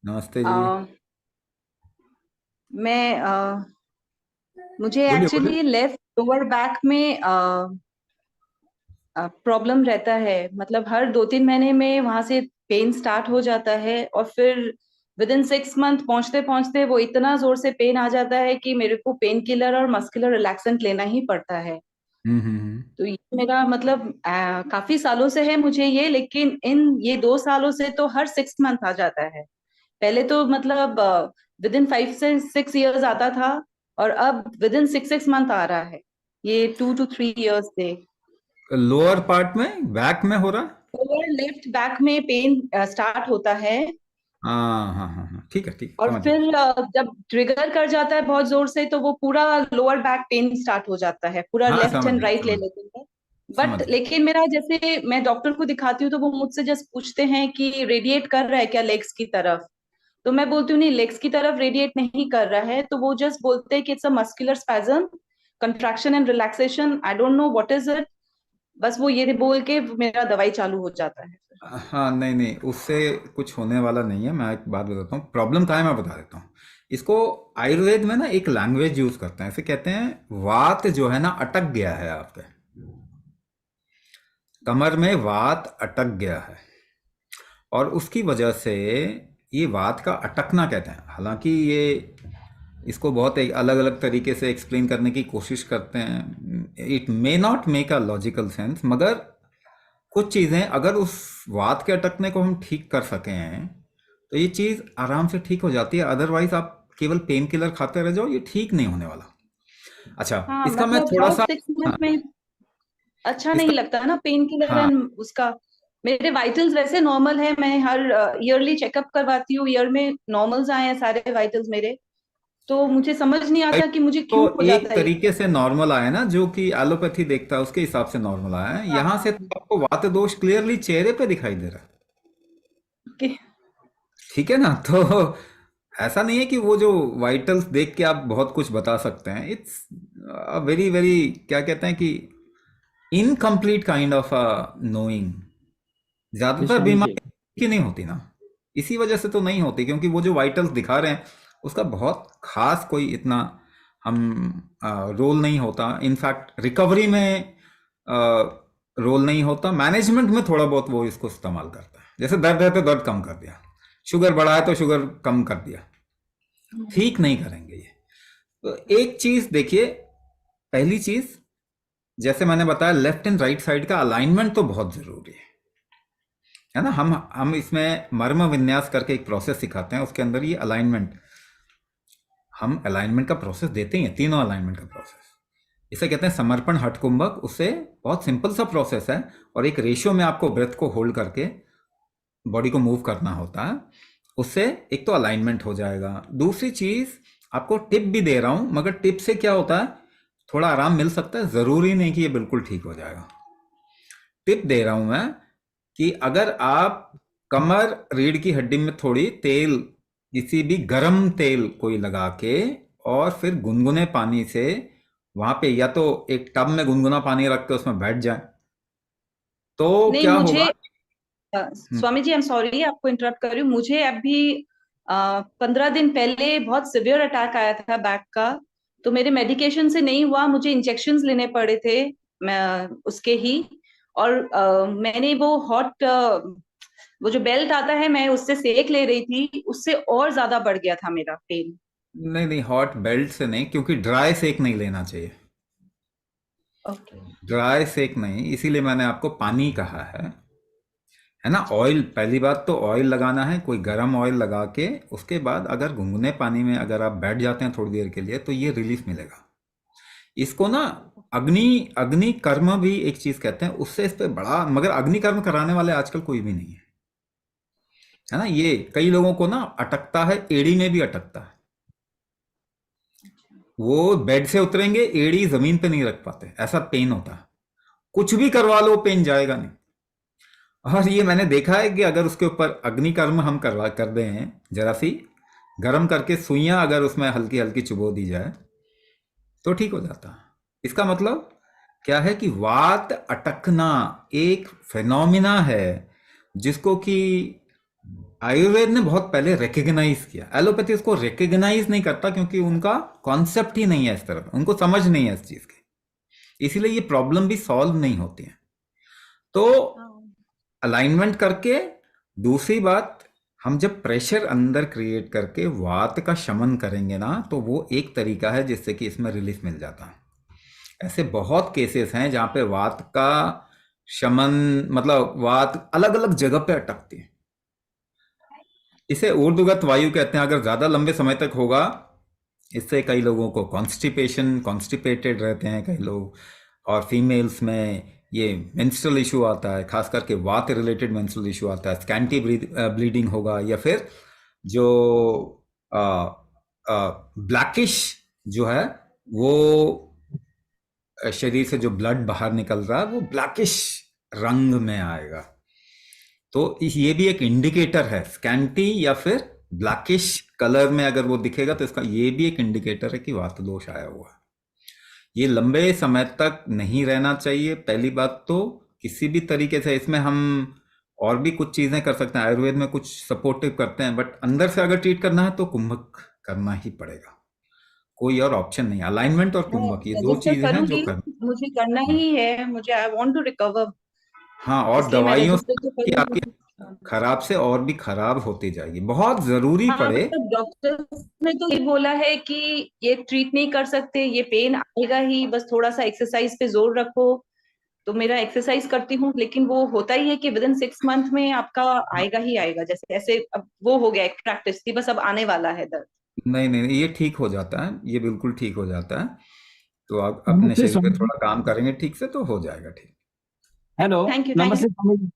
नमस्ते जी। अ, मैं मुझे बोलिए बोलिए। एक्चुअली लेफ्ट लोअर बैक में प्रॉब्लम रहता है। मतलब हर 2-3 महीने में वहां से पेन स्टार्ट हो जाता है और फिर विद इन 6 मंथ पहुंचते पहुंचते वो इतना जोर से पेन आ जाता है कि मेरे को पेन किलर और मस्कुलर रिलैक्सेंट लेना ही पड़ता है। हम्म। तो ये मेरा मतलब काफी सालों से है मुझे ये, लेकिन ये 2 सालों से तो हर 6 मंथ आ जाता है। पहले तो मतलब विद इन 5 से 6 इयर्स आता था, और अब विद इन 6 मंथ आ रहा है। ये 2 to 3 इयर्स से। लोअर पार्ट में बैक में हो रहा है। लोअर लेफ्ट बैक में पेन स्टार्ट होता है, हाँ हाँ हाँ हाँ, ठीक है ठीक, और समझ गया। फिर जब ट्रिगर कर जाता है बहुत जोर से तो वो पूरा लोअर बैक पेन स्टार्ट हो जाता है, पूरा हाँ लेफ्ट समझ एंड गया राइट ले समझ लेते हैं। समझ बट गया। लेकिन मेरा जैसे मैं डॉक्टर को दिखाती हूँ तो वो मुझसे जस्ट पूछते हैं कि रेडिएट कर रहा है क्या लेग्स की तरफ। तो मैं बोलती हूँ नहीं, लेग्स की तरफ रेडिएट नहीं कर रहा है। तो वो जस्ट बोलते हैं कि it's a muscular spasm, contraction and relaxation, I don't know what is it. बस वो ये बोल के मेरा दवाई चालू हो जाता है। हाँ नहीं नहीं, उससे कुछ होने वाला नहीं है। मैं एक बात बताता हूँ, प्रॉब्लम क्या है मैं बता देता हूँ इसको। आयुर्वेद में ना एक लैंग्वेज यूज करते हैं, इसे कहते हैं वात जो है ना अटक गया है आपके कमर में, वात अटक गया है। और उसकी वजह से ये वात का अटकना कहते हैं। हालांकि ये इसको बहुत एक अलग अलग तरीके से एक्सप्लेन करने की कोशिश करते हैं। It may not make a logical sense, मगर कुछ चीज़ें अगर उस वात के अटकने को हम ठीक कर सके हैं तो ये चीज़ आराम से ठीक हो जाती है। अदरवाइज आप केवल पेन किलर खाते रह जाओ, ये ठीक नहीं होने वाला। अच्छा, हाँ, इसका मैं मतलब थोड़ा हर सा, 6 मंथ हाँ, में अच्छा नहीं इसका, लगता ना पेन किलर हाँ, एंड उसका। मेरे वाइटल्स वैसे नॉर्मल है, मैं हर ईयरली चेकअप करवाती हूँ, ईयर में नॉर्मल्स आए हैं सारे वाइटल्स मेरे। तो मुझे समझ नहीं आता कि मुझे तो क्यों हो एक जाता है तरीके ये। से नॉर्मल आया ना, जो कि एलोपैथी देखता है उसके हिसाब से नॉर्मल आया है। हाँ यहाँ से हाँ। तो आपको वात दोष क्लियरली चेहरे पे दिखाई दे रहा है। ओके। ठीक है ना? तो ऐसा नहीं है कि वो जो वाइटल्स देख के आप बहुत कुछ बता सकते हैं। इट्स वेरी वेरी, क्या कहते हैं कि, incomplete kind of a knowing. जी ज्यादातर स्वामी जी। बीमारी की नहीं होती ना, इसी वजह से तो नहीं होती, क्योंकि वो जो वाइटल्स दिखा रहे हैं उसका बहुत खास कोई इतना हम रोल नहीं होता। इनफैक्ट रिकवरी में रोल नहीं होता, मैनेजमेंट में थोड़ा बहुत वो इसको इस्तेमाल करता है। जैसे दर्द है तो दर्द कम कर दिया, शुगर बढ़ा है तो शुगर कम कर दिया। ठीक नहीं करेंगे ये। तो एक चीज देखिए, पहली चीज, जैसे मैंने बताया, लेफ्ट एंड राइट साइड का अलाइनमेंट तो बहुत जरूरी है ना। हम इसमें मर्म विन्यास करके एक प्रोसेस सिखाते हैं, उसके अंदर ये अलाइनमेंट, हम अलाइनमेंट का प्रोसेस देते हैं, तीनों अलाइनमेंट का प्रोसेस। इसे कहते हैं समर्पण हठ कुंभक। उससे बहुत सिंपल सा प्रोसेस है, और एक रेशियो में आपको ब्रेथ को होल्ड करके बॉडी को मूव करना होता है। उससे एक तो अलाइनमेंट हो जाएगा। दूसरी चीज, आपको टिप भी दे रहा हूं, मगर टिप से क्या होता है, थोड़ा आराम मिल सकता है, जरूरी नहीं कि ये बिल्कुल ठीक हो जाएगा। टिप दे रहा हूं मैं कि अगर आप कमर रीढ़ की हड्डी में थोड़ी तेल, किसी भी गरम तेल कोई लगा के, और फिर गुनगुने पानी से वहां पे, या तो एक टब में गुनगुना पानी रख के उसमें बैठ जाए, तो नहीं क्या मुझे होगा। हम्म, Swami ji, I am sorry आपको इंटरप्ट कर रही हूँ। मुझे अभी 15 दिन पहले बहुत सिवियर अटैक आया था बैक का। तो मेरे मेडिकेशन से नहीं हुआ, मुझे इंजेक्शन्स लेने पड़े थे मैं उसके ही। और मैंने वो जो बेल्ट आता है मैं उससे सेक ले रही थी, उससे और ज्यादा बढ़ गया था मेरा पेन। नहीं नहीं, हॉट बेल्ट से नहीं, क्योंकि ड्राई सेक नहीं लेना चाहिए। ओके। ड्राई सेक नहीं, इसीलिए मैंने आपको पानी कहा है ना। ऑयल, पहली बात तो ऑयल लगाना है, कोई गर्म ऑयल लगा के, उसके बाद अगर गुनगुने पानी में अगर आप बैठ जाते हैं थोड़ी देर के लिए, तो ये रिलीफ मिलेगा। इसको ना अग्नि अग्नि कर्म भी एक चीज कहते हैं, उससे इस पे बड़ा, मगर अग्नि कर्म कराने वाले आजकल कोई भी नहीं है ना। ये कई लोगों को ना अटकता है, एड़ी में भी अटकता है। वो बेड से उतरेंगे, एड़ी जमीन पे नहीं रख पाते, ऐसा पेन होता है। कुछ भी करवा लो, पेन जाएगा नहीं। और ये मैंने देखा है कि अगर उसके ऊपर अग्नि कर्म हम करवा कर दें, जरा सी गर्म करके सुइयां अगर उसमें हल्की हल्की चुबो दी जाए, तो ठीक हो जाता है। इसका मतलब क्या है कि वात अटकना एक फेनोमिना है, जिसको कि आयुर्वेद ने बहुत पहले रिकग्नाइज किया, एलोपैथी उसको रिकग्नाइज नहीं करता क्योंकि उनका कॉन्सेप्ट ही नहीं है इस तरह का, उनको समझ नहीं है इस चीज की, इसीलिए ये प्रॉब्लम भी सॉल्व नहीं होती है। तो हाँ। अलाइनमेंट करके, दूसरी बात, हम जब प्रेशर अंदर क्रिएट करके वात का शमन करेंगे ना, तो वो एक तरीका है जिससे कि इसमें रिलीफ मिल जाता है। ऐसे बहुत केसेस हैं जहां पे वात का शमन, मतलब वात अलग अलग जगह पे अटकती है। इसे ऊर्ध्वगत वायु कहते हैं। अगर ज्यादा लंबे समय तक होगा, इससे कई लोगों को कॉन्स्टिपेशन, कॉन्स्टिपेटेड रहते हैं कई लोग, और फीमेल्स में ये मेंस्ट्रुअल इशू आता है, खास करके वात रिलेटेड मेंस्ट्रुअल इशू आता है, स्कैंटी ब्लीडिंग होगा, या फिर जो ब्लैकिश जो है वो शरीर से जो ब्लड बाहर निकल रहा है वो ब्लैकिश रंग में आएगा। तो ये भी एक इंडिकेटर है, स्कैंटी या फिर ब्लैकिश कलर में अगर वो दिखेगा तो इसका ये भी एक इंडिकेटर है कि वात दोष आया हुआ है। ये लंबे समय तक नहीं रहना चाहिए। पहली बात तो किसी भी तरीके से इसमें हम और भी कुछ चीजें कर सकते हैं, आयुर्वेद में कुछ सपोर्टिव करते हैं, बट अंदर से अगर ट्रीट करना है तो कुंभक करना ही पड़ेगा, कोई और ऑप्शन नहीं। अलाइनमेंट और मैं कुंभक, ये दो रजिस्टर चीजें हैं जो करूंगी, मुझे करना हाँ, ही है, मुझे आई वांट टू रिकवर, हाँ, और इसलिए मैं दवाइयों रजिस्टर से तो कि आपकी करूंगी। खराब से और भी खराब होती जाएगी, बहुत जरूरी हाँ, पड़े। मतलब डॉक्टर्स ने तो ये बोला है कि ये ट्रीट नहीं कर सकते, ये पेन आएगा ही, बस थोड़ा सा एक्सरसाइज पे जोर रखो। तो मेरा एक्सरसाइज करती हूँ, लेकिन वो होता ही है कि विद इन 6 मंथ में आपका आएगा ही आएगा, जैसे ऐसे अब वो हो गया एक प्रैक्टिस थी, बस अब आने वाला है दर्द। नहीं नहीं नहीं, ये ठीक हो जाता है, ये बिल्कुल ठीक हो जाता है। तो आप अपने नमस्ते शरीर पे स्वामी जी। थोड़ा काम करेंगे ठीक से तो हो जाएगा ठीक। Hello. Thank you, thank you. नमस्ते स्वामी जी।